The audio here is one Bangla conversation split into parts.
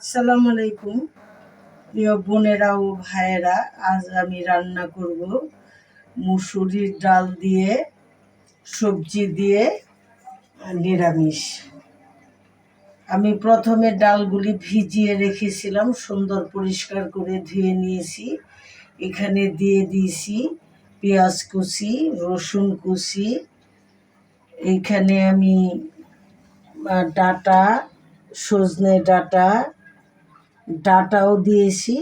আসসালামু আলাইকুম প্রিয় বোনেরা ও ভাইয়েরা, আজ আমি রান্না করব মুসুরির ডাল দিয়ে সবজি দিয়ে নিরামিষ। আমি প্রথমে ডালগুলি ভিজিয়ে রেখেছিলাম, সুন্দর পরিষ্কার করে ধুয়ে নিয়েছি। এখানে দিয়ে দিয়েছি পেঁয়াজ কুচি, রসুন কুচি, এইখানে আমি ডাঁটা, সজনে ডাঁটাও দিয়েছি,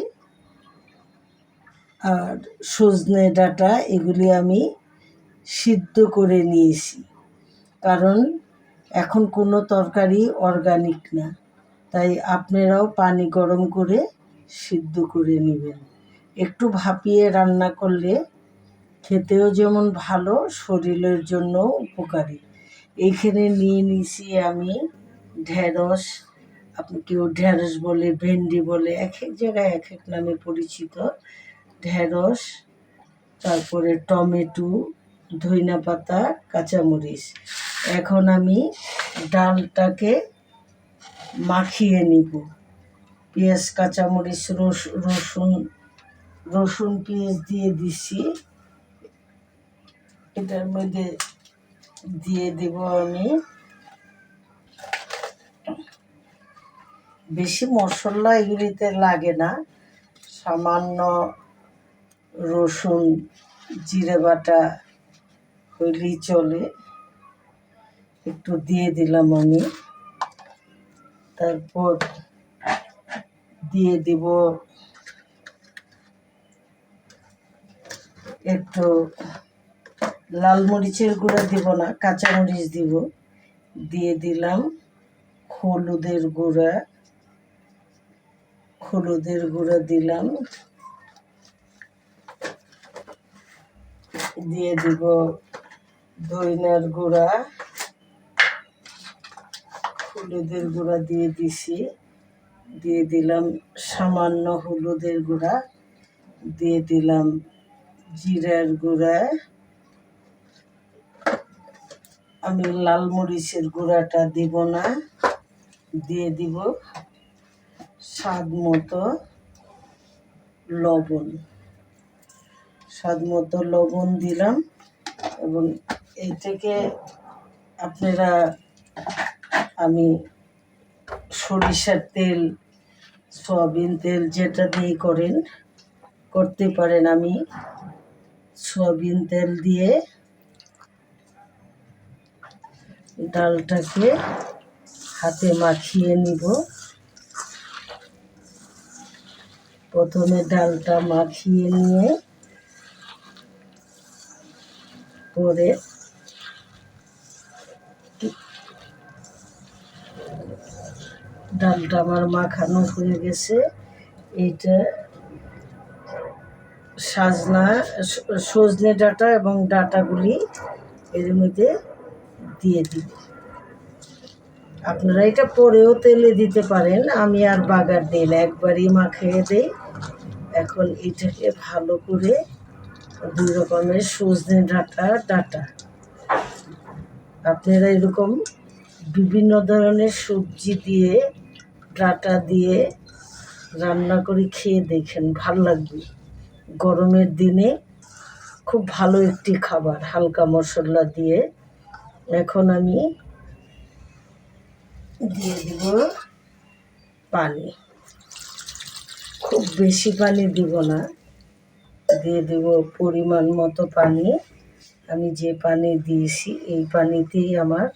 আর সজনে ডাঁটা এগুলি আমি সিদ্ধ করে নিয়েছি, কারণ এখন কোনো তরকারি অর্গানিক না, তাই আপনারাও পানি গরম করে সিদ্ধ করে নেবেন। একটু ভাপিয়ে রান্না করলে খেতেও যেমন ভালো, শরীরের জন্য উপকারী। এইখানে নিয়ে নিয়েছি আমি ঢেঁড়স, আপনি কেউ ঢেঁড়স বলে, ভেন্ডি বলে, এক এক জায়গায় এক এক নামে পরিচিত। ঢেঁড়স, তারপরে টমেটো, ধইনা পাতা, কাঁচামরিচ। এখন আমি ডালটাকে মাখিয়ে নিব। পেঁয়াজ, কাঁচামরিচ, রসুন পেঁয়াজ দিয়ে দিছি। এটার মধ্যে দিয়ে দেব আমি বেশি মশলা, এগুলিতে লাগে না, সামান্য রসুন জিরে বাটা হইলেই চলে, একটু দিয়ে দিলাম আমি। তারপর দিয়ে দিব একটু লাল মরিচের গুঁড়া, দিব না, কাঁচামরিচ দিব। দিয়ে দিলাম হলুদের গুঁড়া দিলাম। দিয়ে দিব ধইনার গুঁড়া, হলুদের গুঁড়া দিয়ে দিছি। দিয়ে দিলাম সামান্য হলুদের গুঁড়া, দিয়ে দিলাম জিরার গুঁড়া। আমি লাল মরিচের গুঁড়াটা দিব না। দিয়ে দিব স্বাদ মতো লবণ দিলাম। এবং এইটাকে আপনারা, আমি সরিষার তেল, সয়াবিন তেল যেটা দিয়ে করতে পারেন। আমি সয়াবিন তেল দিয়ে ডালটাকে হাতে মাখিয়ে নিব। প্রথমে ডালটা মাখিয়ে নিয়ে পরে ডালটা আমার মাখানো হয়ে গেছে। এইটা সজনে ডাঁটা এবং ডাঁটাগুলি এর মধ্যে দিয়ে দিব। আপনারা এটা পরেও তেলে দিতে পারেন, আমি আর বাগার দিই না, একবারই মাখিয়ে দিই। এখন এটাকে ভালো করে, দুই রকমের সজনে ডাঁটা, আপনারা এরকম বিভিন্ন ধরনের সবজি দিয়ে, ডাঁটা দিয়ে রান্না করে খেয়ে দেখেন, ভাল লাগবে। গরমের দিনে খুব ভালো একটি খাবার, হালকা মশলা দিয়ে। এখন আমি দিয়ে দিব পানি, খুব বেশি পানি দিব না, দিয়ে দেব পরিমাণ মতো পানি। আমি যে পানি দিয়েছি এই পানিতেই আমার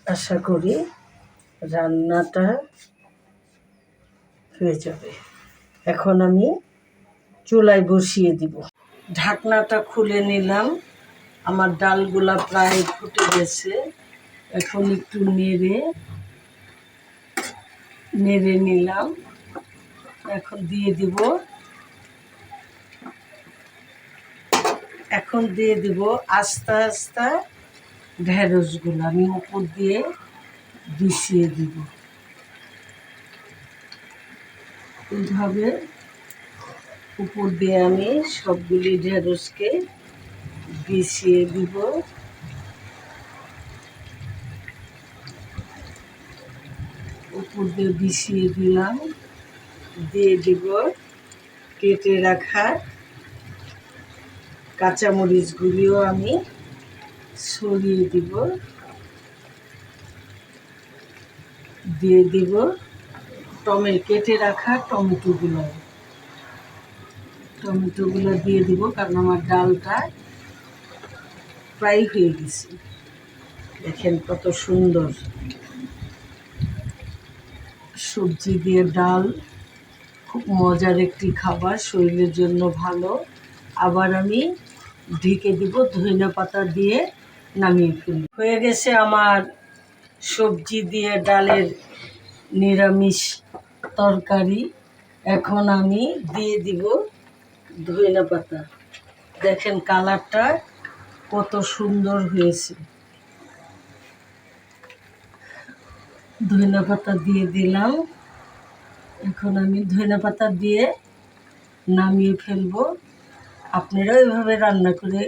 আশা করি রান্নাটা হয়ে যাবে। এখন আমি চুলায় বসিয়ে দিব। ঢাকনাটা খুলে নিলাম, আমার ডালগুলা প্রায় ফুটে গেছে। এখন একটু নেড়ে নিলাম। এখন দিয়ে দিব আস্তে আস্তে ঢেঁড়সগুলো আমি উপর দিয়ে বিছিয়ে দিব। এইভাবে উপর দিয়ে আমি সবগুলি ঢেঁড়সকে বিছিয়ে দিব। উপর উপর দিয়ে বিছিয়ে দিলাম, দিয়ে দিব কেটে রাখা কাঁচামরিচগুলিও আমি ছড়িয়ে দিব, দিয়ে দিব কেটে রাখা টমেটোগুলো দিয়ে দিব, কারণ আমার ডালটা প্রায় হয়ে গেছে। দেখেন কত সুন্দর সবজি দিয়ে ডাল, খুব মজার একটি খাবার, শরীরের জন্য ভালো। আবার আমি ঢেকে দিব ধনেপাতা দিয়ে, নামিয়ে ফেলি। হয়ে গেছে আমার সবজি দিয়ে ডালের নিরামিষ তরকারি। এখন আমি দিয়ে দিব ধনেপাতা। দেখেন কালারটা কত সুন্দর হয়েছে। ধনেপাতা দিয়ে দিলাম। এখন আমি ধনেপাতা দিয়ে নামিয়ে ফেলবো। আপনারাও এভাবে রান্না করে,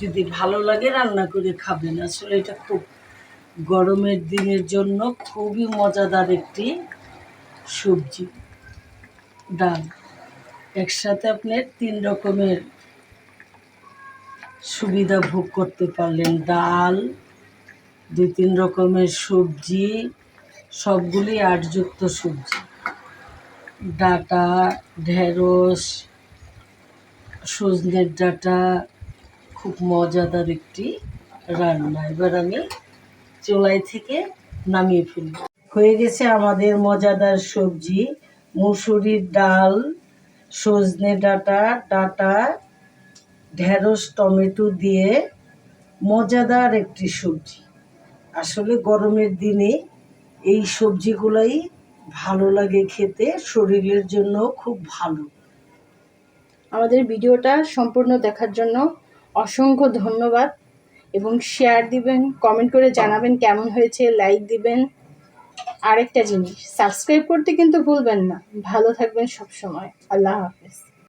যদি ভালো লাগে রান্না করে খাবেন। আসলে এটা খুব গরমের দিনের জন্য খুবই মজাদার একটি সবজি ডাল। একসাথে আপনি 3 রকমের সুবিধা ভোগ করতে পারলেন। ডাল, 2-3 রকমের সবজি, সবগুলি আঁশযুক্ত সবজি, ডাঁটা, ঢেঁড়স, সজনের ডাঁটা, খুব মজাদার একটি রান্না। এবার আমি চুলাই থেকে নামিয়ে ফেলব। হয়ে গেছে আমাদের মজাদার সবজি, মুসুরির ডাল, সজনে ডাঁটা, ঢেঁড়স, টমেটো দিয়ে মজাদার একটি সবজি। আসলে গরমের দিনে এই সবজিগুলাই ভালো লাগে খেতে, শরীরের জন্য খুব ভালো। আমাদের ভিডিওটা সম্পূর্ণ দেখার জন্য অসংখ্য ধন্যবাদ, এবং শেয়ার দিবেন, কমেন্ট করে জানাবেন কেমন হয়েছে, লাইক দিবেন। আরেকটা জিনিস, সাবস্ক্রাইব করতে কিন্তু ভুলবেন না। ভালো থাকবেন সব সময়। আল্লাহ হাফেজ।